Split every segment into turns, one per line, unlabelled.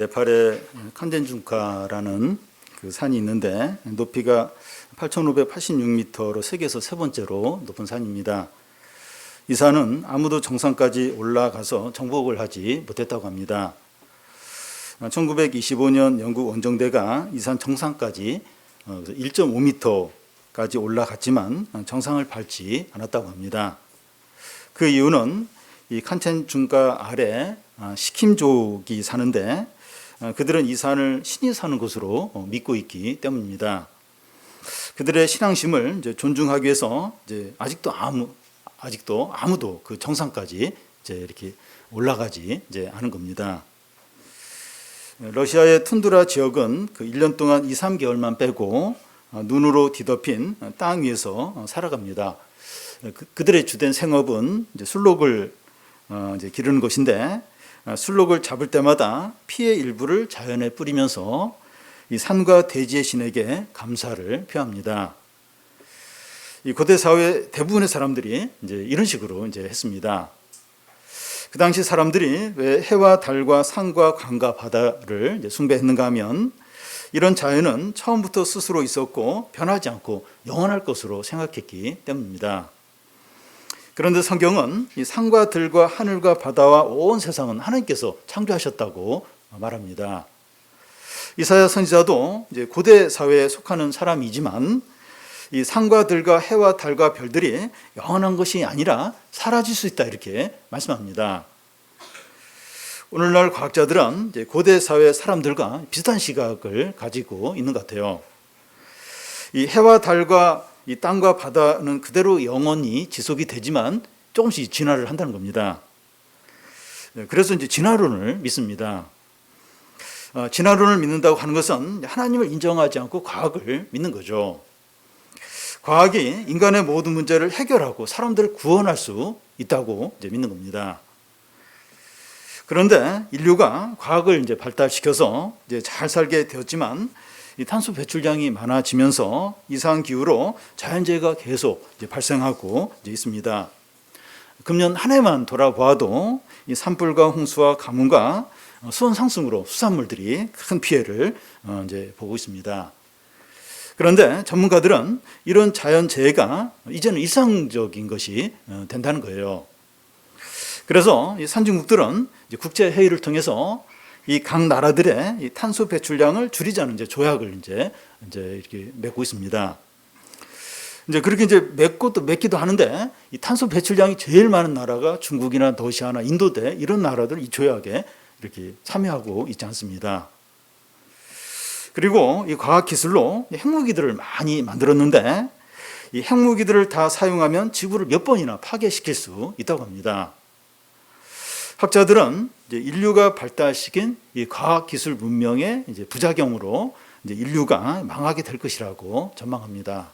네팔에 칸젠중카라는 그 산이 있는데 높이가 8,586m로 세계에서 세 번째로 높은 산입니다. 이 산은 아무도 정상까지 올라가서 정복을 하지 못했다고 합니다. 1925년 영국 원정대가 이 산 정상까지 1.5m까지 올라갔지만 정상을 밟지 않았다고 합니다. 그 이유는 이 칸첸중카 아래 시킴족이 사는데 그들은 이 산을 신이 사는 곳으로 믿고 있기 때문입니다. 그들의 신앙심을 이제 존중하기 위해서 이제 아직도 아무도 그 정상까지 이제 이렇게 올라가지 이제 않은 겁니다. 러시아의 툰드라 지역은 그 1년 동안 2, 3개월만 빼고 눈으로 뒤덮인 땅 위에서 살아갑니다. 그들의 주된 생업은 이제 술록을 이제 기르는 것인데 술록을 잡을 때마다 피의 일부를 자연에 뿌리면서 이 산과 대지의 신에게 감사를 표합니다. 이 고대 사회 대부분의 사람들이 이제 이런 식으로 이제 했습니다. 그 당시 사람들이 왜 해와 달과 산과 강과 바다를 이제 숭배했는가 하면 이런 자연은 처음부터 스스로 있었고 변하지 않고 영원할 것으로 생각했기 때문입니다. 그런데 성경은 이 산과 들과 하늘과 바다와 온 세상은 하나님께서 창조하셨다고 말합니다. 이사야 선지자도 이제 고대 사회에 속하는 사람이지만 이 산과 들과 해와 달과 별들이 영원한 것이 아니라 사라질 수 있다 이렇게 말씀합니다. 오늘날 과학자들은 이제 고대 사회 사람들과 비슷한 시각을 가지고 있는 것 같아요. 이 해와 달과 이 땅과 바다는 그대로 영원히 지속이 되지만 조금씩 진화를 한다는 겁니다. 그래서 이제 진화론을 믿습니다. 진화론을 믿는다고 하는 것은 하나님을 인정하지 않고 과학을 믿는 거죠. 과학이 인간의 모든 문제를 해결하고 사람들을 구원할 수 있다고 이제 믿는 겁니다. 그런데 인류가 과학을 이제 발달시켜서 이제 잘 살게 되었지만 이 탄소 배출량이 많아지면서 이상 기후로 자연재해가 계속 이제 발생하고 이제 있습니다. 금년 한 해만 돌아보아도 이 산불과 홍수와 가뭄과 수온 상승으로 수산물들이 큰 피해를 이제 보고 있습니다. 그런데 전문가들은 이런 자연재해가 이제는 일상적인 것이 된다는 거예요. 그래서 이 선진국들은 이제 국제 회의를 통해서 이 각 나라들의 이 탄소 배출량을 줄이자는 이제 조약을 이제 이렇게 맺고 있습니다. 이제 그렇게 이제 맺기도 하는데 이 탄소 배출량이 제일 많은 나라가 중국이나 러시아나 인도대 이런 나라들 이 조약에 이렇게 참여하고 있지 않습니다. 그리고 이 과학 기술로 핵무기들을 많이 만들었는데 이 핵무기들을 다 사용하면 지구를 몇 번이나 파괴시킬 수 있다고 합니다. 학자들은 이제 인류가 발달시킨 이 과학 기술 문명의 이제 부작용으로 이제 인류가 망하게 될 것이라고 전망합니다.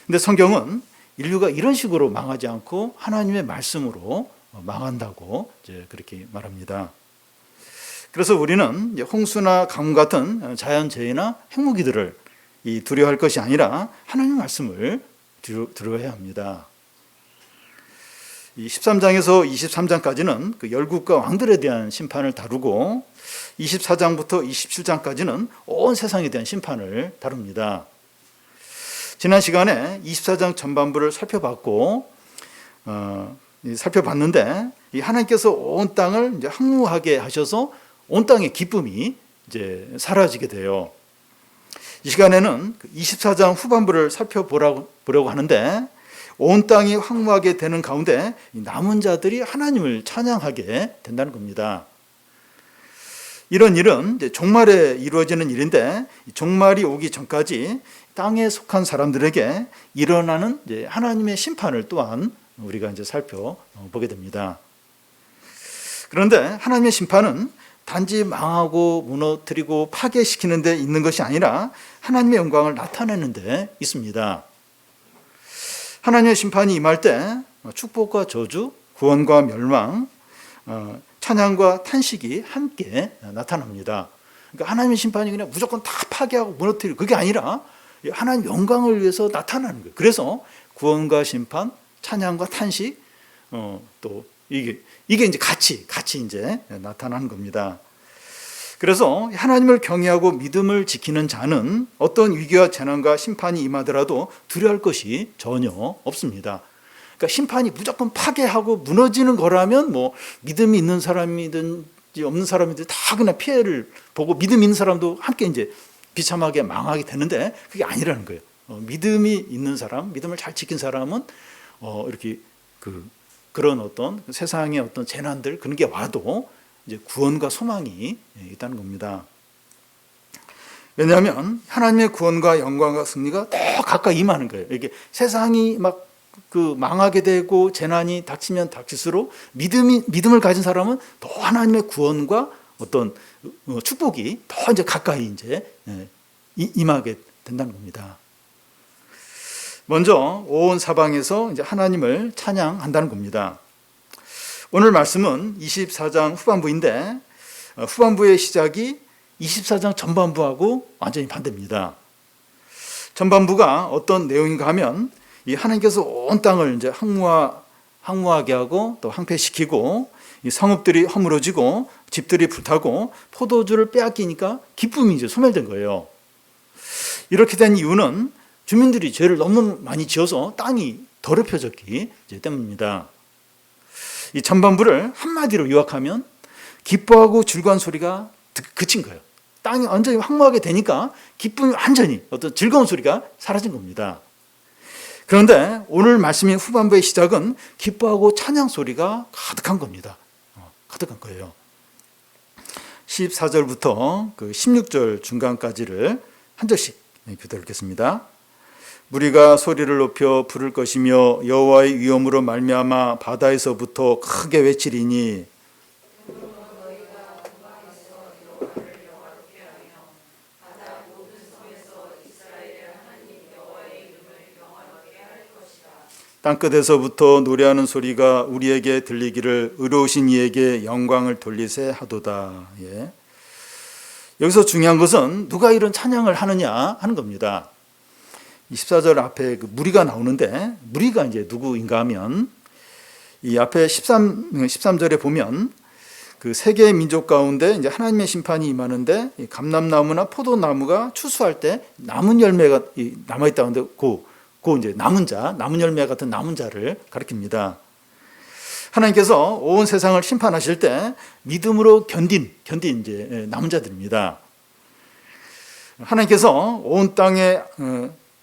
근데 성경은 인류가 이런 식으로 망하지 않고 하나님의 말씀으로 망한다고 이제 그렇게 말합니다. 그래서 우리는 이제 홍수나 가뭄 같은 자연재해나 핵무기들을 두려워할 것이 아니라 하나님의 말씀을 두려워해야 합니다. 이 13장에서 23장까지는 그 열국과 왕들에 대한 심판을 다루고 24장부터 27장까지는 온 세상에 대한 심판을 다룹니다. 지난 시간에 24장 전반부를 살펴봤는데 이 하나님께서 온 땅을 이제 황무하게 하셔서 온 땅의 기쁨이 이제 사라지게 돼요. 이 시간에는 24장 후반부를 살펴보려고 하는데 온 땅이 황무하게 되는 가운데 남은 자들이 하나님을 찬양하게 된다는 겁니다. 이런 일은 이제 종말에 이루어지는 일인데 종말이 오기 전까지 땅에 속한 사람들에게 일어나는 이제 하나님의 심판을 또한 우리가 이제 살펴보게 됩니다. 그런데 하나님의 심판은 단지 망하고 무너뜨리고 파괴시키는 데 있는 것이 아니라 하나님의 영광을 나타내는 데 있습니다. 하나님의 심판이 임할 때 축복과 저주, 구원과 멸망, 찬양과 탄식이 함께 나타납니다. 그러니까 하나님의 심판이 그냥 무조건 다 파괴하고 무너뜨리고 그게 아니라 하나님 영광을 위해서 나타나는 거예요. 그래서 구원과 심판, 찬양과 탄식, 또 이게 이제 같이 이제 나타나는 겁니다. 그래서 하나님을 경외하고 믿음을 지키는 자는 어떤 위기와 재난과 심판이 임하더라도 두려워할 것이 전혀 없습니다. 그러니까 심판이 무조건 파괴하고 무너지는 거라면 뭐 믿음이 있는 사람이든지 없는 사람이든 다 그냥 피해를 보고 믿음 있는 사람도 함께 이제 비참하게 망하게 되는데 그게 아니라는 거예요. 믿음이 있는 사람, 믿음을 잘 지킨 사람은 이렇게 그런 어떤 세상의 어떤 재난들 그런 게 와도 이제 구원과 소망이 있다는 겁니다. 왜냐하면 하나님의 구원과 영광과 승리가 더 가까이 임하는 거예요. 이게 세상이 막 망하게 되고 재난이 닥치면 닥칠수록 믿음을 가진 사람은 더 하나님의 구원과 어떤 축복이 더 이제 가까이 이제 임하게 된다는 겁니다. 먼저 온 사방에서 이제 하나님을 찬양한다는 겁니다. 오늘 말씀은 24장 후반부인데 후반부의 시작이 24장 전반부하고 완전히 반대입니다. 전반부가 어떤 내용인가 하면 이 하나님께서 온 땅을 이제 황무하게 하고 또 황폐시키고 이 성읍들이 허물어지고 집들이 불타고 포도주를 빼앗기니까 기쁨이 이제 소멸된 거예요. 이렇게 된 이유는 주민들이 죄를 너무 많이 지어서 땅이 더럽혀졌기 때문입니다. 이 전반부를 한마디로 요약하면 기뻐하고 즐거운 소리가 그친 거예요. 땅이 완전히 황무하게 되니까 기쁨이 완전히 어떤 즐거운 소리가 사라진 겁니다. 그런데 오늘 말씀의 후반부의 시작은 기뻐하고 찬양 소리가 가득한 겁니다. 가득한 거예요. 14절부터 16절 중간까지를 한 절씩 교독 읽겠습니다. 무리가 소리를 높여 부를 것이며 여호와의 위엄으로 말미암아 바다에서부터 크게 외치리니 땅끝에서부터 노래하는 소리가 우리에게 들리기를 의로우신 이에게 영광을 돌리세 하도다. 예. 여기서 중요한 것은 누가 이런 찬양을 하느냐 하는 겁니다. 24절 앞에 무리가 나오는데 무리가 이제 누구인가 하면 이 앞에 13절에 보면 그 세 개의 민족 가운데 이제 하나님의 심판이 임하는데 감람나무나 포도나무가 추수할 때 남은 열매가 남아 있다는데 그 이제 남은 열매 같은 남은 자를 가리킵니다. 하나님께서 온 세상을 심판하실 때 믿음으로 견딘 이제 남은 자들입니다. 하나님께서 온 땅에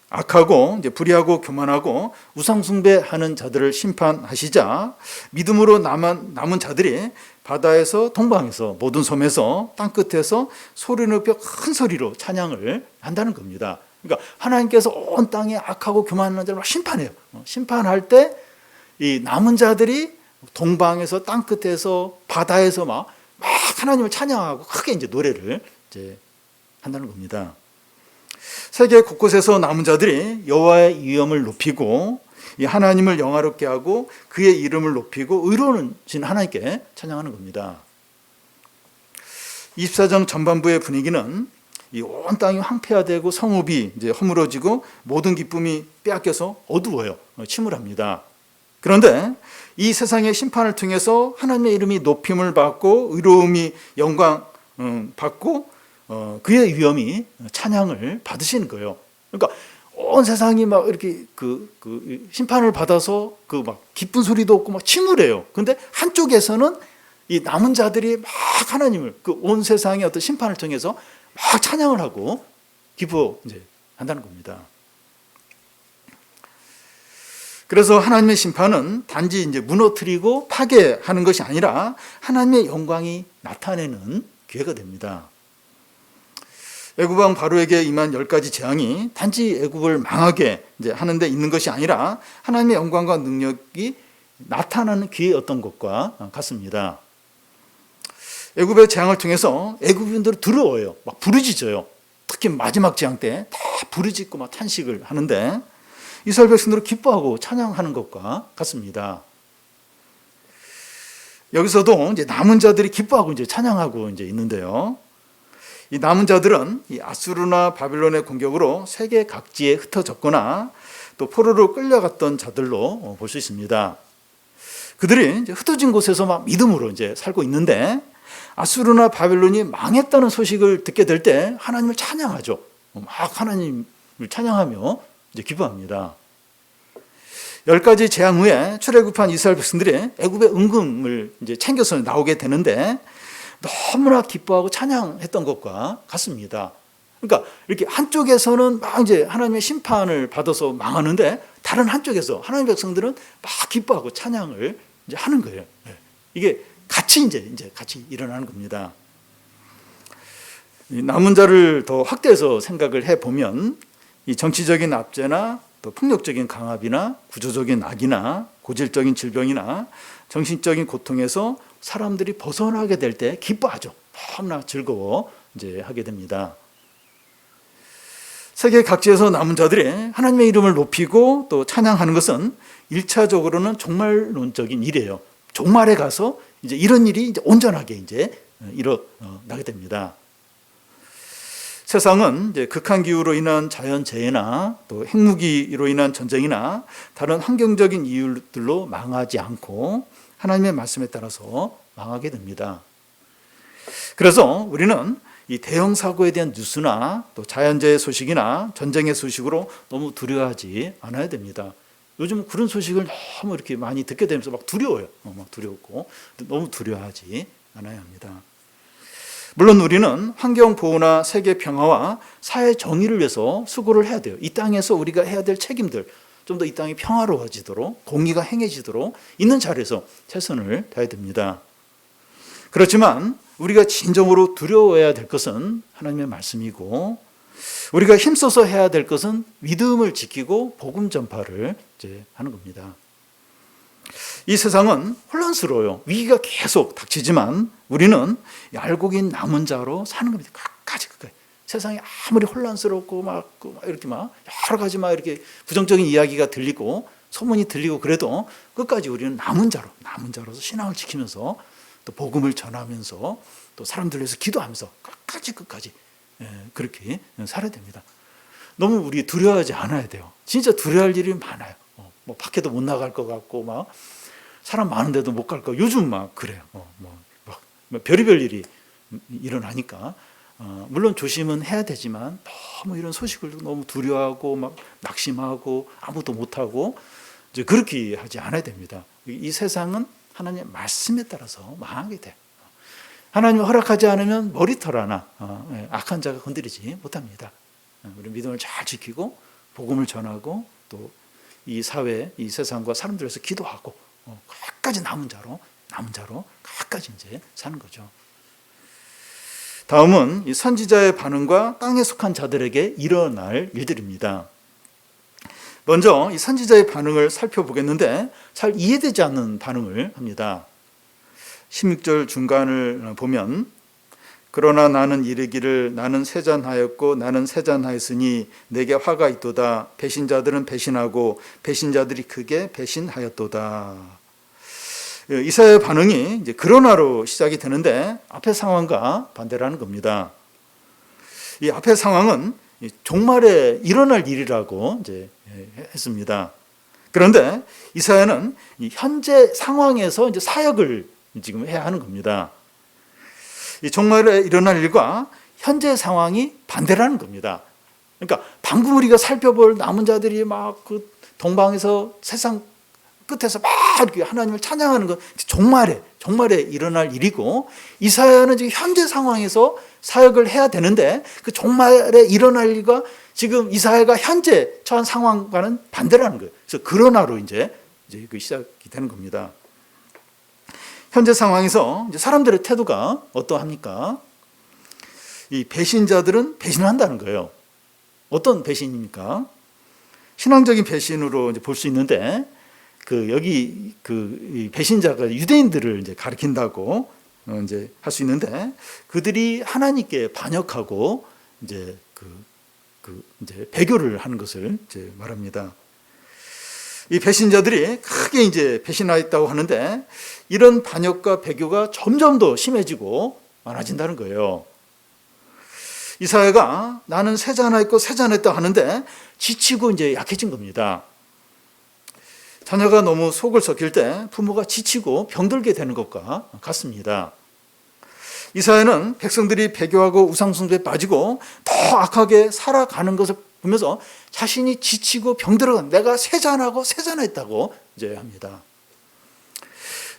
악하고 이제 불의하고 교만하고 우상 숭배하는 자들을 심판하시자 믿음으로 남은 자들이 바다에서 동방에서 모든 섬에서 땅 끝에서 소리 높여 큰 소리로 찬양을 한다는 겁니다. 그러니까 하나님께서 온 땅에 악하고 교만하는 자를 심판해요. 심판할 때 이 남은 자들이 동방에서 땅 끝에서 바다에서 막 하나님을 찬양하고 크게 이제 노래를 이제 한다는 겁니다. 세계 곳곳에서 남은 자들이 여호와의 위엄을 높이고 이 하나님을 영화롭게 하고 그의 이름을 높이고 의로우신 하나님께 찬양하는 겁니다. 24장 전반부의 분위기는 이 온 땅이 황폐화되고 성읍이 이제 허물어지고 모든 기쁨이 빼앗겨서 어두워요. 침울합니다. 그런데 이 세상의 심판을 통해서 하나님의 이름이 높임을 받고 의로움이 영광 받고 그의 위엄이 찬양을 받으시는 거예요. 그러니까 온 세상이 막 이렇게 심판을 받아서 막 기쁜 소리도 없고 막 침울해요. 그런데 한쪽에서는 이 남은 자들이 막 하나님을 온 세상의 어떤 심판을 통해서 막 찬양을 하고 기뻐 이제 한다는 겁니다. 그래서 하나님의 심판은 단지 이제 무너뜨리고 파괴하는 것이 아니라 하나님의 영광이 나타내는 기회가 됩니다. 애굽왕 바로에게 임한 10가지 재앙이 단지 애굽을 망하게 이제 하는 데 있는 것이 아니라 하나님의 영광과 능력이 나타나는 기회였던 것과 같습니다. 애굽의 재앙을 통해서 애굽인들은 두려워요. 막 부르짖어요. 특히 마지막 재앙 때 다 부르짖고 막 탄식을 하는데 이스라엘 백성들은 기뻐하고 찬양하는 것과 같습니다. 여기서도 이제 남은 자들이 기뻐하고 이제 찬양하고 이제 있는데요. 이 남은 자들은 이 아수르나 바빌론의 공격으로 세계 각지에 흩어졌거나 또 포로로 끌려갔던 자들로 볼 수 있습니다. 그들이 이제 흩어진 곳에서 막 믿음으로 이제 살고 있는데 아수르나 바벨론이 망했다는 소식을 듣게 될 때 하나님을 찬양하죠. 막 하나님을 찬양하며 이제 기뻐합니다. 10가지 재앙 후에 출애굽한 이스라엘 백성들이 애굽의 은금을 이제 챙겨서 나오게 되는데 너무나 기뻐하고 찬양했던 것과 같습니다. 그러니까 이렇게 한쪽에서는 막 이제 하나님의 심판을 받아서 망하는데 다른 한쪽에서 하나님의 백성들은 막 기뻐하고 찬양을 이제 하는 거예요. 이게 같이 같이 일어나는 겁니다. 이 남은 자를 더 확대해서 생각을 해 보면 이 정치적인 압제나 또 폭력적인 강압이나 구조적인 악이나 고질적인 질병이나 정신적인 고통에서 사람들이 벗어나게 될 때 기뻐하죠. 너무나 즐거워 이제 하게 됩니다. 세계 각지에서 남은 자들이 하나님의 이름을 높이고 또 찬양하는 것은 1차적으로는 종말론적인 일이에요. 종말에 가서 이제 이런 일이 이제 온전하게 이제 일어나게 됩니다. 세상은 이제 극한 기후로 인한 자연 재해나 또 핵무기로 인한 전쟁이나 다른 환경적인 이유들로 망하지 않고 하나님의 말씀에 따라서 망하게 됩니다. 그래서 우리는 이 대형 사고에 대한 뉴스나 또 자연재해 소식이나 전쟁의 소식으로 너무 두려워하지 않아야 됩니다. 요즘 그런 소식을 너무 이렇게 많이 듣게 되면서 막 두려워요. 막 두렵고 너무 두려워하지 않아야 합니다. 물론 우리는 환경 보호나 세계 평화와 사회 정의를 위해서 수고를 해야 돼요. 이 땅에서 우리가 해야 될 책임들, 좀 더 이 땅이 평화로워지도록, 공의가 행해지도록 있는 자리에서 최선을 다해야 됩니다. 그렇지만 우리가 진정으로 두려워해야 될 것은 하나님의 말씀이고, 우리가 힘써서 해야 될 것은 믿음을 지키고 복음 전파를 이제 하는 겁니다. 이 세상은 혼란스러워요. 위기가 계속 닥치지만 우리는 알곡인 남은 자로 사는 겁니다. 끝까지. 세상이 아무리 혼란스럽고 막 이렇게 막 여러 가지 막 이렇게 부정적인 이야기가 들리고 소문이 들리고 그래도 끝까지 우리는 남은 자로서 신앙을 지키면서 또 복음을 전하면서 또 사람들 위해서 기도하면서 끝까지 그렇게 살아야 됩니다. 너무 우리 두려워하지 않아야 돼요. 진짜 두려워할 일이 많아요. 뭐 밖에도 못 나갈 것 같고 막 사람 많은데도 못 갈 거. 요즘 막 그래요. 별의별 일이 일어나니까 물론 조심은 해야 되지만 너무 이런 소식을 너무 두려워하고 막 낙심하고 아무도 못하고 이제 그렇게 하지 않아야 됩니다. 이 세상은 하나님의 말씀에 따라서 망하게 돼요. 하나님이 허락하지 않으면 머리털 하나 악한 자가 건드리지 못합니다. 우리 믿음을 잘 지키고 복음을 전하고 또 이 사회, 이 세상과 사람들에서 기도하고 끝까지 남은 자로 끝까지 이제 사는 거죠. 다음은 이 선지자의 반응과 땅에 속한 자들에게 일어날 일들입니다. 먼저 이 선지자의 반응을 살펴보겠는데 잘 이해되지 않는 반응을 합니다. 16절 중간을 보면 그러나 나는 이르기를 나는 세잔하였고 나는 세잔하였으니 내게 화가 있도다. 배신자들은 배신하고 배신자들이 크게 배신하였도다. 이사야의 반응이 이제 그러나로 시작이 되는데 앞의 상황과 반대라는 겁니다. 이 앞의 상황은 종말에 일어날 일이라고 이제 했습니다. 그런데 이사야는 이 현재 상황에서 이제 사역을 지금 해야 하는 겁니다. 이 종말에 일어날 일과 현재 상황이 반대라는 겁니다. 그러니까 방금 우리가 살펴볼 남은 자들이 막 그 동방에서 세상 끝에서 막 이렇게 하나님을 찬양하는 건 종말에 일어날 일이고, 이사야는 지금 현재 상황에서 사역을 해야 되는데 그 종말에 일어날 일과 지금 이사야가 현재 처한 상황과는 반대라는 거예요. 그래서 그러나로 이제 그 시작이 되는 겁니다. 현재 상황에서 이제 사람들의 태도가 어떠합니까? 이 배신자들은 배신을 한다는 거예요. 어떤 배신입니까? 신앙적인 배신으로 이제 볼 수 있는데, 여기 이 배신자가 유대인들을 이제 가리킨다고 이제 할 수 있는데, 그들이 하나님께 반역하고 이제 이제 배교를 하는 것을 이제 말합니다. 이 배신자들이 크게 이제 배신하였다고 하는데, 이런 반역과 배교가 점점 더 심해지고 많아진다는 거예요. 이사야가 나는 세잔하였고 세잔했다 하는데 지치고 이제 약해진 겁니다. 자녀가 너무 속을 썩힐 때 부모가 지치고 병들게 되는 것과 같습니다. 이사야는 백성들이 배교하고 우상숭배에 빠지고 더 악하게 살아가는 것을 보면서 자신이 지치고 병들어 내가 세잔하고 세잔했다고 이제 합니다.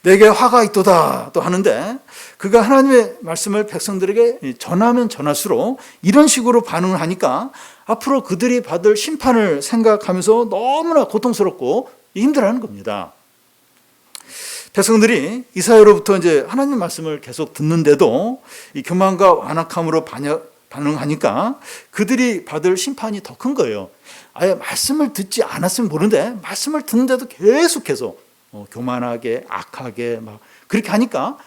내게 화가 있도다 또 하는데 그가 하나님의 말씀을 백성들에게 전하면 전할수록 이런 식으로 반응을 하니까 앞으로 그들이 받을 심판을 생각하면서 너무나 고통스럽고 힘들어하는 겁니다. 백성들이 이사야로부터 이제 하나님 말씀을 계속 듣는데도 이 교만과 완악함으로 반응하니까 그들이 받을 심판이 더 큰 거예요. 아예 말씀을 듣지 않았으면 모르는데 말씀을 듣는데도 계속해서 교만하게 악하게 막 그렇게 하니까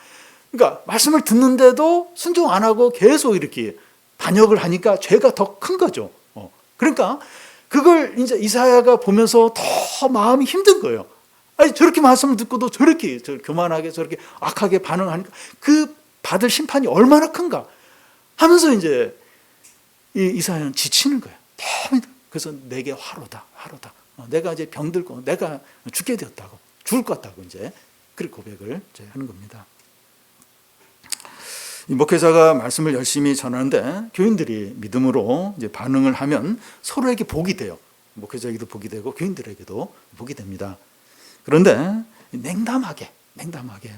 그러니까 말씀을 듣는데도 순종 안 하고 계속 이렇게 반역을 하니까 죄가 더 큰 거죠. 그러니까 그걸 이제 이사야가 보면서 더 마음이 힘든 거예요. 아니 저렇게 말씀을 듣고도 저렇게 교만하게 저렇게 악하게 반응하니까 그 받을 심판이 얼마나 큰가 하면서 이제 이사야는 지치는 거예요. 그래서 내게 화로다. 내가 이제 병들고 내가 죽게 되었다고 죽을 것 같다고 이제 그렇게 고백을 이제 하는 겁니다. 이 목회자가 말씀을 열심히 전하는데 교인들이 믿음으로 이제 반응을 하면 서로에게 복이 돼요. 목회자에게도 복이 되고 교인들에게도 복이 됩니다. 그런데 냉담하게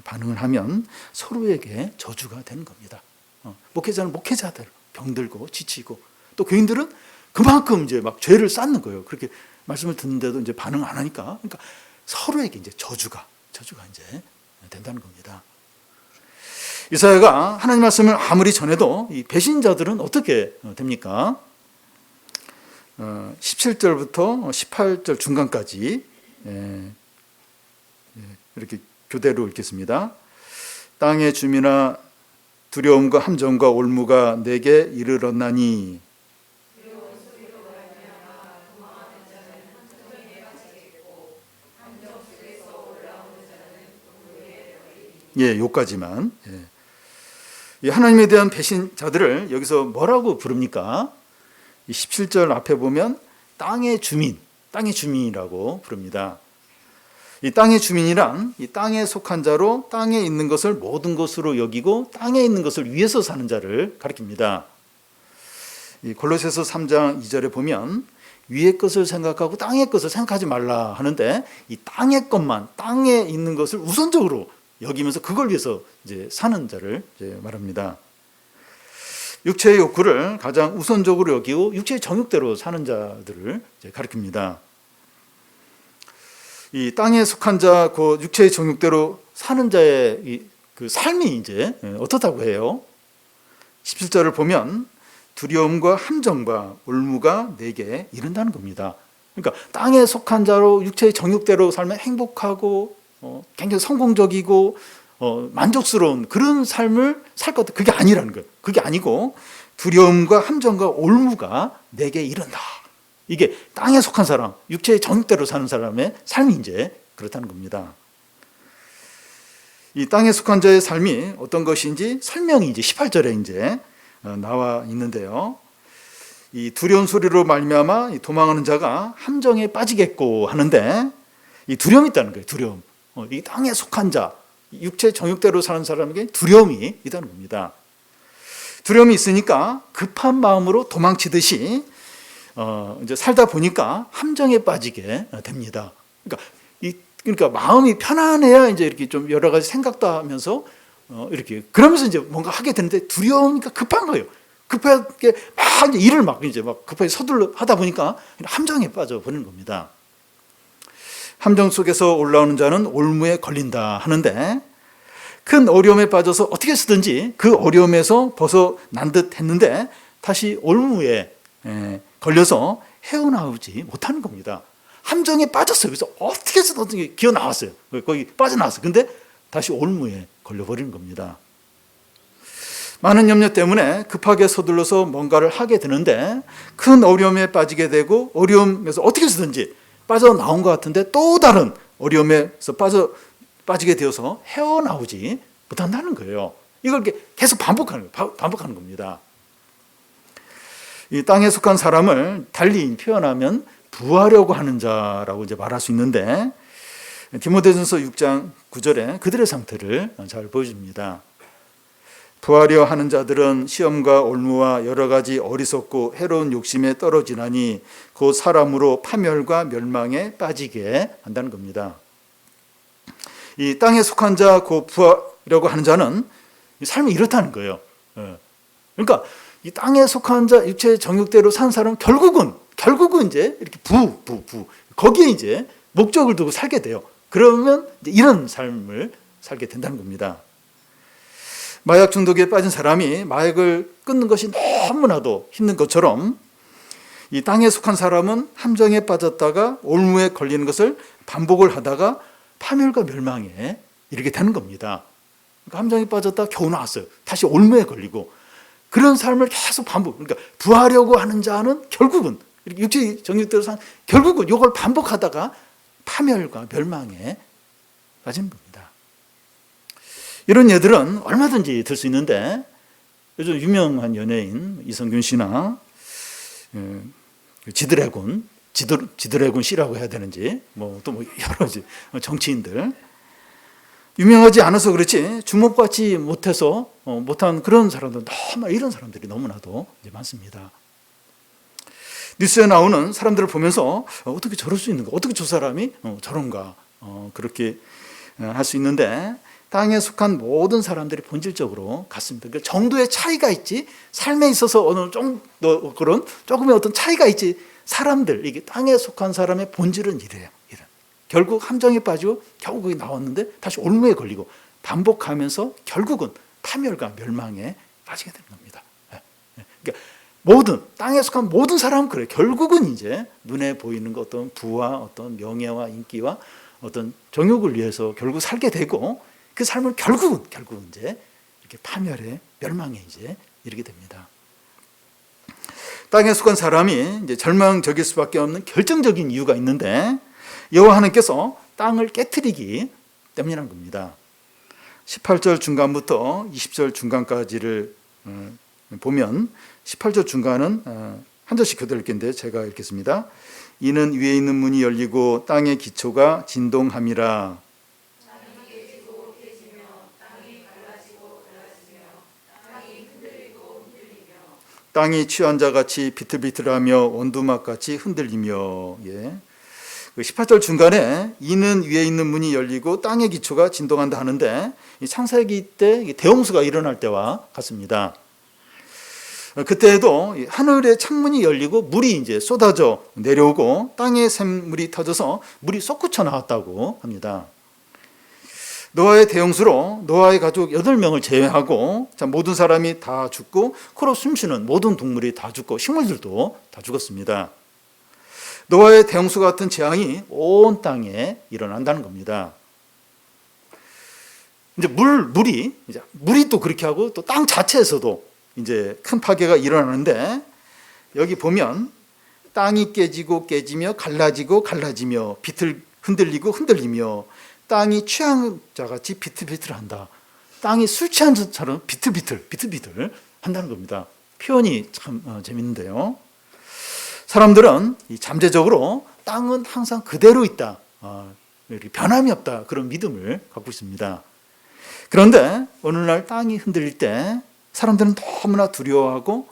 반응을 하면 서로에게 저주가 되는 겁니다. 목회자는 목회자대로 병들고 지치고 또 교인들은 그만큼 이제 막 죄를 쌓는 거예요. 그렇게 말씀을 듣는데도 이제 반응 안 하니까 그러니까 서로에게 이제 저주가 이제 된다는 겁니다. 이사야가 하나님 말씀을 아무리 전해도 이 배신자들은 어떻게 됩니까? 17절부터 18절 중간까지 이렇게 교대로 읽겠습니다. 땅의 주민아 두려움과 함정과 올무가 내게 이르렀나니 요까지만. 이 하나님에 대한 배신자들을 여기서 뭐라고 부릅니까? 이 17절 앞에 보면 땅의 주민이라고 부릅니다. 이 땅의 주민이란 이 땅에 속한 자로 땅에 있는 것을 모든 것으로 여기고 땅에 있는 것을 위해서 사는 자를 가리킵니다. 이 골로새서 3장 2절에 보면 위의 것을 생각하고 땅의 것을 생각하지 말라 하는데 이 땅의 것만 땅에 있는 것을 우선적으로 여기면서 그걸 위해서 이제 사는 자를 이제 말합니다. 육체의 욕구를 가장 우선적으로 여기고 육체의 정욕대로 사는 자들을 이제 가리킵니다. 이 땅에 속한 자, 그 육체의 정욕대로 사는 자의 그 삶이 이제 어떻다고 해요? 17절을 보면 두려움과 함정과 올무가 내게 이른다는 겁니다. 그러니까 땅에 속한 자로 육체의 정욕대로 살면 행복하고 굉장히 성공적이고 만족스러운 그런 삶을 살 것 같아. 그게 아니라는 거예요. 그게 아니고 두려움과 함정과 올무가 내게 이른다. 이게 땅에 속한 사람, 육체의 정욕대로 사는 사람의 삶이 이제 그렇다는 겁니다. 이 땅에 속한 자의 삶이 어떤 것인지 설명이 이제 18절에 이제 나와 있는데요. 이 두려운 소리로 말미암아 도망하는 자가 함정에 빠지겠고 하는데 이 두려움이 있다는 거예요. 두려움. 이 땅에 속한 자, 육체 정욕대로 사는 사람에게 두려움이 있다는 겁니다. 두려움이 있으니까 급한 마음으로 도망치듯이 이제 살다 보니까 함정에 빠지게 됩니다. 그러니까 마음이 편안해야 이제 이렇게 좀 여러 가지 생각도 하면서 이렇게 그러면서 이제 뭔가 하게 되는데 두려우니까 급한 거예요. 급하게 막 이제 일을 막 급하게 서둘러 하다 보니까 함정에 빠져 버리는 겁니다. 함정 속에서 올라오는 자는 올무에 걸린다 하는데 큰 어려움에 빠져서 어떻게 쓰든지 그 어려움에서 벗어난 듯 했는데 다시 올무에 걸려서 헤어나오지 못하는 겁니다. 함정에 빠졌어요. 그래서 어떻게 해서든 기어 나왔어요. 거기 빠져나왔어요. 근데 다시 올무에 걸려버리는 겁니다. 많은 염려 때문에 급하게 서둘러서 뭔가를 하게 되는데 큰 어려움에 빠지게 되고 어려움에서 어떻게 해서든지 빠져나온 것 같은데 또 다른 어려움에서 빠지게 되어서 헤어나오지 못한다는 거예요. 이걸 계속 반복하는 겁니다. 이 땅에 속한 사람을 달리 표현하면 부하려고 하는 자라고 이제 말할 수 있는데 디모데전서 6장 9절에 그들의 상태를 잘 보여줍니다. 부하려 하는 자들은 시험과 올무와 여러 가지 어리석고 해로운 욕심에 떨어지나니 곧 사람으로 파멸과 멸망에 빠지게 한다는 겁니다. 이 땅에 속한 자, 곧 부하려고 하는 자는 삶이 이렇다는 거예요. 그러니까 이 땅에 속한 자, 육체의 정욕대로 산 사람은 결국은 이제 이렇게 거기에 이제 목적을 두고 살게 돼요. 그러면 이제 이런 삶을 살게 된다는 겁니다. 마약 중독에 빠진 사람이 마약을 끊는 것이 너무나도 힘든 것처럼 이 땅에 속한 사람은 함정에 빠졌다가 올무에 걸리는 것을 반복을 하다가 파멸과 멸망에 이르게 되는 겁니다. 그러니까 함정에 빠졌다가 겨우 나왔어요. 다시 올무에 걸리고 그런 삶을 계속 반복. 그러니까 부하려고 하는 자는 결국은 이렇게 육체 정욕대로 산 결국은 이걸 반복하다가 파멸과 멸망에 빠지는 겁니다. 이런 예들은 얼마든지 들 수 있는데 요즘 유명한 연예인 이성균 씨나 지드래곤 씨라고 해야 되는지 또 여러 가지 정치인들 유명하지 않아서 그렇지 주목받지 못한 그런 사람들 이런 사람들이 너무나도 이제 많습니다. 뉴스에 나오는 사람들을 보면서 어떻게 저럴 수 있는가, 어떻게 저 사람이 저런가 그렇게 할 수 있는데 땅에 속한 모든 사람들이 본질적으로 같습니다. 그러니까 정도의 차이가 있지 삶에 있어서 어느 정도 그런 조금의 어떤 차이가 있지 사람들 이게 땅에 속한 사람의 본질은 이래요. 결국 함정에 빠지고 겨우 거기 나왔는데 다시 올무에 걸리고 반복하면서 결국은 파멸과 멸망에 빠지게 되는 겁니다. 그러니까 모든 땅에 속한 모든 사람은 그래요. 결국은 이제 눈에 보이는 것 어떤 부와 어떤 명예와 인기와 어떤 정욕을 위해서 결국 살게 되고 그 삶을 결국은 이제 이렇게 파멸에 멸망에 이제 이르게 됩니다. 땅에 속한 사람이 이제 절망적일 수밖에 없는 결정적인 이유가 있는데 여호와 하나님께서 땅을 깨트리기 때문이라는 겁니다. 18절 중간부터 20절 중간까지를 보면 18절 중간은 한 절씩 그대로 읽겠는데 제가 읽겠습니다. 이는 위에 있는 문이 열리고 땅의 기초가 진동함이라. 땅이 취한 자같이 비틀비틀하며 원두막같이 흔들리며. 18절 중간에 이는 위에 있는 문이 열리고 땅의 기초가 진동한다 하는데 창세기 때 대홍수가 일어날 때와 같습니다. 그때에도 하늘의 창문이 열리고 물이 이제 쏟아져 내려오고 땅에 샘물이 터져서 물이 솟구쳐 나왔다고 합니다. 노아의 대홍수로 노아의 가족 8명을 제외하고 모든 사람이 다 죽고 코로 숨쉬는 모든 동물이 다 죽고 식물들도 다 죽었습니다. 노아의 대홍수 같은 재앙이 온 땅에 일어난다는 겁니다. 이제 물이 또 그렇게 하고 또 땅 자체에서도 이제 큰 파괴가 일어나는데 여기 보면 땅이 깨지고 깨지며 갈라지고 갈라지며 흔들리고 흔들리며 땅이 취한 자같이 비틀비틀한다. 땅이 술 취한 자처럼 비틀비틀 한다는 겁니다. 표현이 참 재밌는데요. 사람들은 잠재적으로 땅은 항상 그대로 있다. 변함이 없다. 그런 믿음을 갖고 있습니다. 그런데 오늘날 땅이 흔들릴 때 사람들은 너무나 두려워하고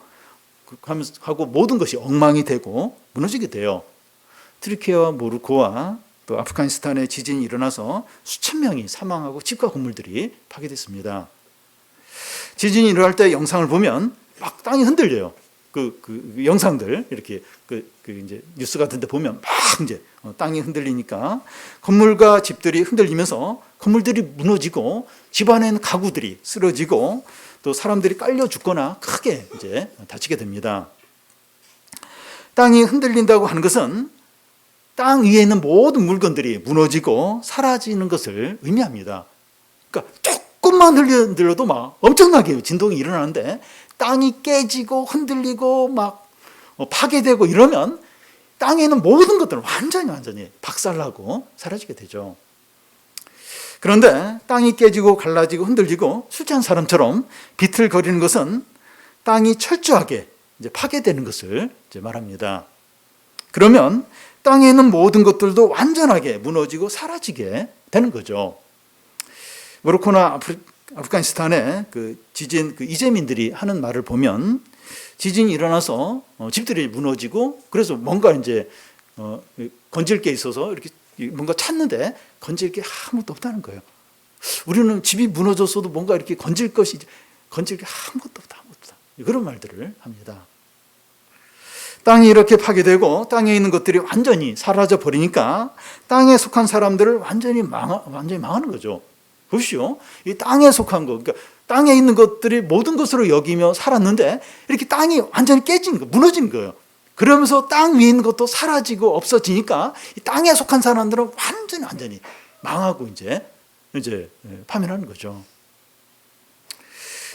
모든 것이 엉망이 되고 무너지게 돼요. 트리키와 모로코와 또 아프가니스탄에 지진이 일어나서 수천 명이 사망하고 집과 건물들이 파괴됐습니다. 지진이 일어날 때 영상을 보면 막 땅이 흔들려요. 그 영상들 이렇게 이제 뉴스 같은데 보면 막 이제 땅이 흔들리니까 건물과 집들이 흔들리면서 건물들이 무너지고 집 안에 있는 가구들이 쓰러지고 또 사람들이 깔려 죽거나 크게 이제 다치게 됩니다. 땅이 흔들린다고 하는 것은 땅 위에 있는 모든 물건들이 무너지고 사라지는 것을 의미합니다. 그러니까 조금만 흔들려도 막 엄청나게 진동이 일어나는데 땅이 깨지고 흔들리고 막 파괴되고 이러면 땅에 있는 모든 것들은 완전히 박살나고 사라지게 되죠. 그런데 땅이 깨지고 갈라지고 흔들리고 술 취한 사람처럼 비틀거리는 것은 땅이 철저하게 이제 파괴되는 것을 이제 말합니다. 그러면 땅에 있는 모든 것들도 완전하게 무너지고 사라지게 되는 거죠. 모로코나 아프가니스탄의 그 지진 그 이재민들이 하는 말을 보면 지진이 일어나서 집들이 무너지고 그래서 뭔가 이제 건질 게 있어서 이렇게 뭔가 찾는데 건질 게 아무것도 없다는 거예요. 우리는 집이 무너졌어도 뭔가 이렇게 건질 게 아무것도 없다. 그런 말들을 합니다. 땅이 이렇게 파괴되고 땅에 있는 것들이 완전히 사라져 버리니까 땅에 속한 사람들을 완전히 망하는 거죠. 보십시오. 이 땅에 속한 거, 그러니까 땅에 있는 것들이 모든 것으로 여기며 살았는데 이렇게 땅이 완전히 깨진 거, 무너진 거예요. 그러면서 땅 위에 있는 것도 사라지고 없어지니까 이 땅에 속한 사람들은 완전히 망하고 이제 파멸하는 거죠.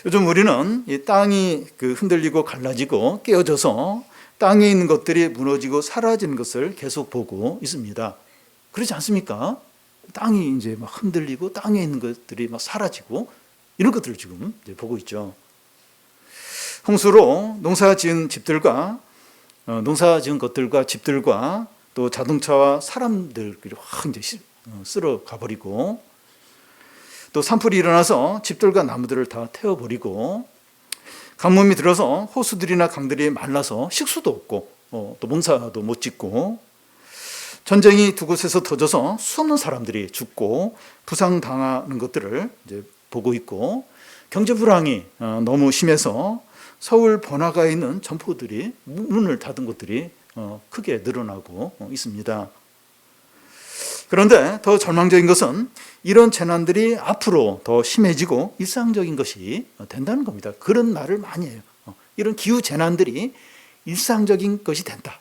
요즘 우리는 이 땅이 흔들리고 갈라지고 깨어져서 땅에 있는 것들이 무너지고 사라지는 것을 계속 보고 있습니다. 그렇지 않습니까? 땅이 이제 막 흔들리고 땅에 있는 것들이 막 사라지고 이런 것들을 지금 보고 있죠. 홍수로 농사 지은 것들과 집들과 또 자동차와 사람들이 확 이제 쓸어 가버리고 또 산불이 일어나서 집들과 나무들을 다 태워버리고 가뭄이 들어서 호수들이나 강들이 말라서 식수도 없고 또 농사도 못 짓고 전쟁이 두 곳에서 터져서 수없는 사람들이 죽고 부상당하는 것들을 이제 보고 있고 경제 불황이 너무 심해서 서울 번화가에 있는 점포들이 문을 닫은 곳들이 크게 늘어나고 있습니다. 그런데 더 절망적인 것은 이런 재난들이 앞으로 더 심해지고 일상적인 것이 된다는 겁니다. 그런 말을 많이 해요. 이런 기후 재난들이 일상적인 것이 된다.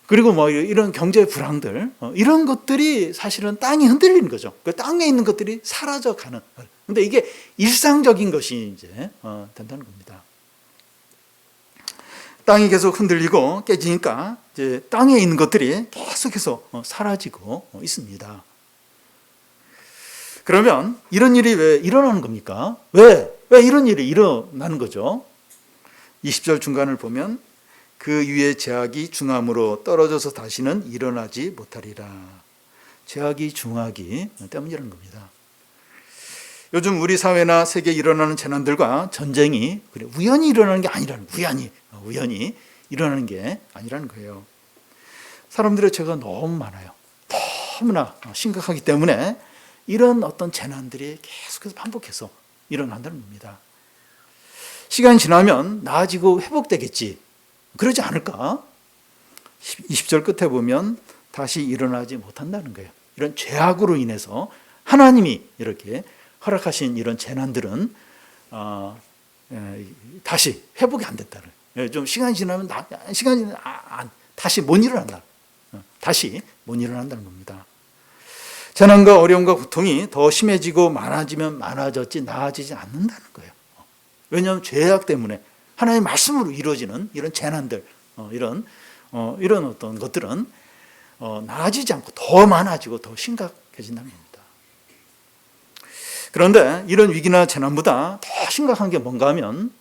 그리고 이런 경제 불황들, 이런 것들이 사실은 땅이 흔들리는 거죠. 그 땅에 있는 것들이 사라져가는. 근데 이게 일상적인 것이 이제 된다는 겁니다. 땅이 계속 흔들리고 깨지니까 이제 땅에 있는 것들이 계속해서 사라지고 있습니다. 그러면 이런 일이 왜 일어나는 겁니까? 왜 이런 일이 일어나는 거죠? 20절 중간을 보면 그 위에 제약이 중함으로 떨어져서 다시는 일어나지 못하리라. 제약이 중하기 때문에 이런 겁니다. 요즘 우리 사회나 세계에 일어나는 재난들과 전쟁이 우연히 일어나는 게 아니라는 거예요. 우연히 일어나는 게 아니라는 거예요. 사람들의 죄가 너무 많아요. 너무나 심각하기 때문에 이런 어떤 재난들이 계속해서 반복해서 일어난다는 겁니다. 시간이 지나면 나아지고 회복되겠지. 그러지 않을까? 20절 끝에 보면 다시 일어나지 못한다는 거예요. 이런 죄악으로 인해서 하나님이 이렇게 허락하신 이런 재난들은 다시 회복이 안 됐다는 거예요. 좀 시간이 지나면 다시 못 일어난다. 다시 못 일어난다는 겁니다. 재난과 어려움과 고통이 더 심해지고 많아지면 많아졌지 나아지지 않는다는 거예요. 왜냐하면 죄악 때문에 하나님의 말씀으로 이루어지는 이런 재난들, 이런 어떤 것들은 나아지지 않고 더 많아지고 더 심각해진다는 겁니다. 그런데 이런 위기나 재난보다 더 심각한 게 뭔가 하면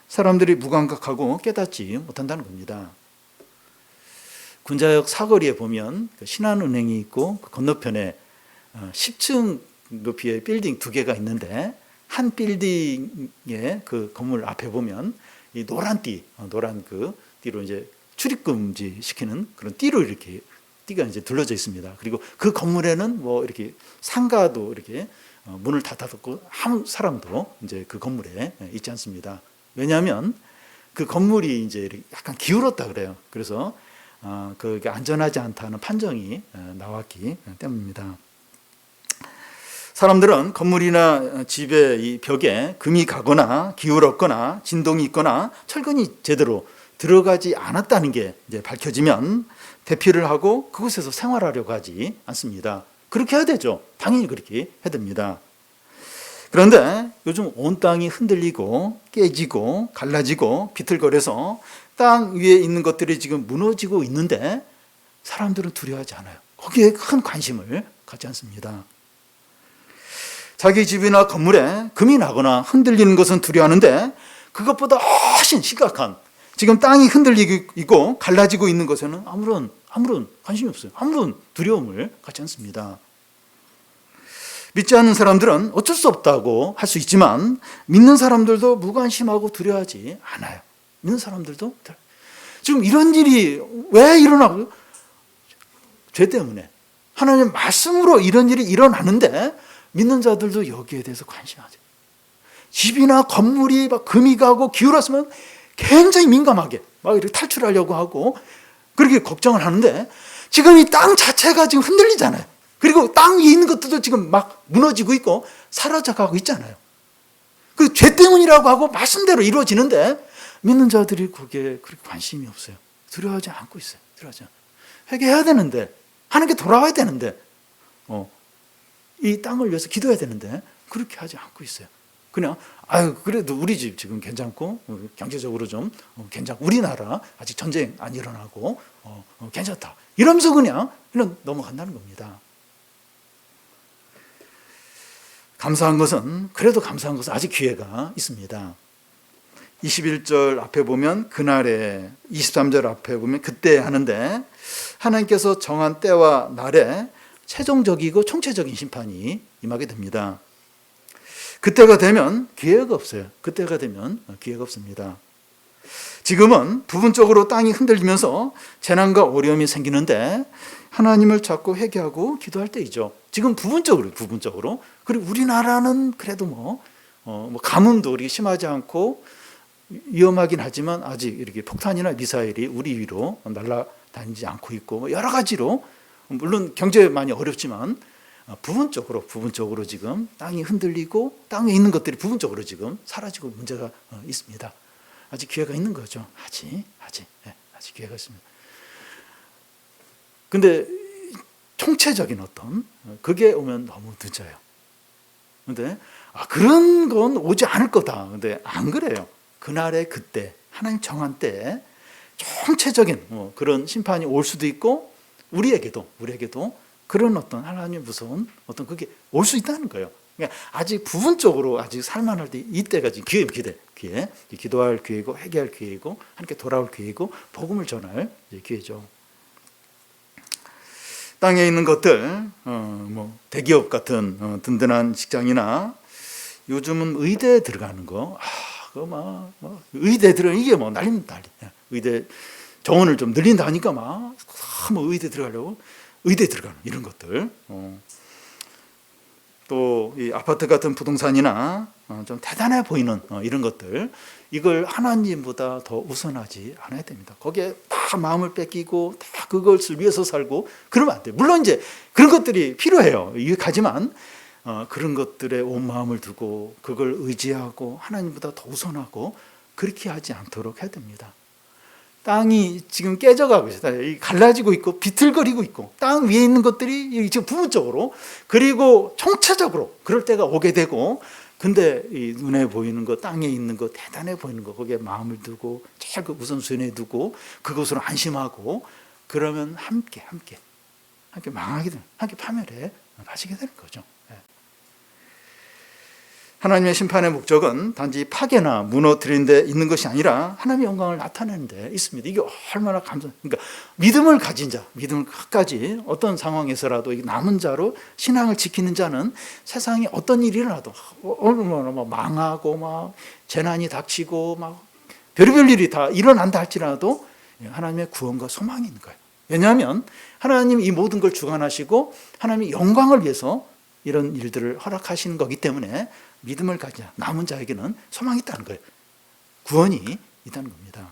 사람들이 무감각하고 깨닫지 못한다는 겁니다. 군자역 사거리에 보면 신한은행이 있고 그 건너편에 10층 높이의 빌딩 두 개가 있는데 한 빌딩의 그 건물 앞에 보면 이 노란 그 띠로 이제 출입금지 시키는 그런 띠로 이렇게 띠가 이제 둘러져 있습니다. 그리고 그 건물에는 뭐 이렇게 상가도 이렇게 문을 닫아뒀고 아무 사람도 이제 그 건물에 있지 않습니다. 왜냐하면 그 건물이 이제 약간 기울었다 그래요. 그래서 그게 안전하지 않다는 판정이 나왔기 때문입니다. 사람들은 건물이나 집의 이 벽에 금이 가거나 기울었거나 진동이 있거나 철근이 제대로 들어가지 않았다는 게 이제 밝혀지면 대피를 하고 그곳에서 생활하려고 하지 않습니다. 그렇게 해야 되죠. 당연히 그렇게 해야 됩니다. 그런데 요즘 온 땅이 흔들리고 깨지고 갈라지고 비틀거려서 땅 위에 있는 것들이 지금 무너지고 있는데 사람들은 두려워하지 않아요. 거기에 큰 관심을 갖지 않습니다. 자기 집이나 건물에 금이 나거나 흔들리는 것은 두려워하는데 그것보다 훨씬 심각한 지금 땅이 흔들리고 있고 갈라지고 있는 것에는 아무런 관심이 없어요. 아무런 두려움을 갖지 않습니다. 믿지 않는 사람들은 어쩔 수 없다고 할 수 있지만 믿는 사람들도 무관심하고 두려워하지 않아요. 믿는 사람들도 지금 이런 일이 왜 일어나고? 죄 때문에. 하나님의 말씀으로 이런 일이 일어나는데 믿는 자들도 여기에 대해서 관심하죠. 집이나 건물이 막 금이 가고 기울었으면 굉장히 민감하게 막 이렇게 탈출하려고 하고 그렇게 걱정을 하는데 지금 이 땅 자체가 지금 흔들리잖아요. 그리고 땅 위에 있는 것들도 지금 막 무너지고 있고 사라져가고 있잖아요. 그 죄 때문이라고 하고 말씀대로 이루어지는데 믿는 자들이 거기에 그렇게 관심이 없어요. 두려워하지 않고 있어요. 두려워하지 않고. 회개해야 되는데 하나님께 돌아와야 되는데 이 땅을 위해서 기도해야 되는데 그렇게 하지 않고 있어요. 그냥 그래도 우리 집 지금 괜찮고 경제적으로 좀 괜찮고 우리나라 아직 전쟁 안 일어나고 괜찮다 이러면서 그냥 넘어간다는 겁니다. 그래도 감사한 것은 아직 기회가 있습니다. 21절 앞에 보면 그날에 23절 앞에 보면 그때 하는데 하나님께서 정한 때와 날에 최종적이고 총체적인 심판이 임하게 됩니다. 그때가 되면 기회가 없어요. 그때가 되면 기회가 없습니다. 지금은 부분적으로 땅이 흔들리면서 재난과 어려움이 생기는데 하나님을 찾고 회개하고 기도할 때이죠. 지금 부분적으로. 그리고 우리나라는 그래도 가뭄도 이렇게 심하지 않고 위험하긴 하지만 아직 이렇게 폭탄이나 미사일이 우리 위로 날아다니지 않고 있고 여러 가지로 물론 경제 많이 어렵지만 부분적으로 지금 땅이 흔들리고 땅에 있는 것들이 부분적으로 지금 사라지고 문제가 있습니다. 아직 기회가 있는 거죠. 아직 기회가 있습니다. 근데 총체적인 그게 오면 너무 늦어요. 근데 그런 건 오지 않을 거다. 근데 안 그래요. 그날에 그때 하나님 정한 때에 총체적인 그런 심판이 올 수도 있고 우리에게도 그런 하나님의 무서운 그게 올 수 있다는 거예요. 그러니까 아직 부분적으로 아직 살만할 때 이때가 지금 기회, 기도할 기회고 회개할 기회고 함께 돌아올 기회고 복음을 전할 기회죠. 땅에 있는 것들, 대기업 같은 든든한 직장이나 요즘은 의대에 들어가는 거, 의대 들어가는 이게 난리입니다, 난리. 의대 정원을 좀 늘린다니까 의대 들어가려고 의대 들어가는 이런 것들. 또 이 아파트 같은 부동산이나 좀 대단해 보이는 이런 것들, 이걸 하나님보다 더 우선하지 않아야 됩니다. 거기에 다 마음을 뺏기고 다 그것을 위해서 살고 그러면 안 돼요. 물론 이제 그런 것들이 필요해요. 유익하지만 그런 것들에 온 마음을 두고 그걸 의지하고 하나님보다 더 우선하고 그렇게 하지 않도록 해야 됩니다. 땅이 지금 깨져가고 있어요. 갈라지고 있고 비틀거리고 있고 땅 위에 있는 것들이 지금 부분적으로 그리고 총체적으로 그럴 때가 오게 되고 근데 이 눈에 보이는 거 땅에 있는 거 대단해 보이는 거 거기에 마음을 두고 제일 그 우선순위에 두고 그것으로 안심하고 그러면 함께 망하게 되는 함께 파멸에 빠지게 되는 거죠. 하나님의 심판의 목적은 단지 파괴나 무너뜨리는 데 있는 것이 아니라 하나님의 영광을 나타내는 데 있습니다. 이게 얼마나 그러니까 믿음을 가진 자, 믿음을 끝까지 어떤 상황에서라도 남은 자로 신앙을 지키는 자는 세상에 어떤 일이 일어나도 얼마나 망하고 재난이 닥치고 별의별 일이 다 일어난다 할지라도 하나님의 구원과 소망이 있는 거예요. 왜냐하면 하나님이 이 모든 걸 주관하시고 하나님의 영광을 위해서 이런 일들을 허락하시는 거기 때문에 믿음을 가진 남은 자에게는 소망이 있다는 거예요. 구원이 있다는 겁니다.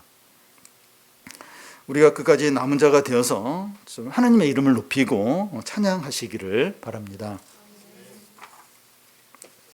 우리가 끝까지 남은 자가 되어서 하나님의 이름을 높이고 찬양하시기를 바랍니다.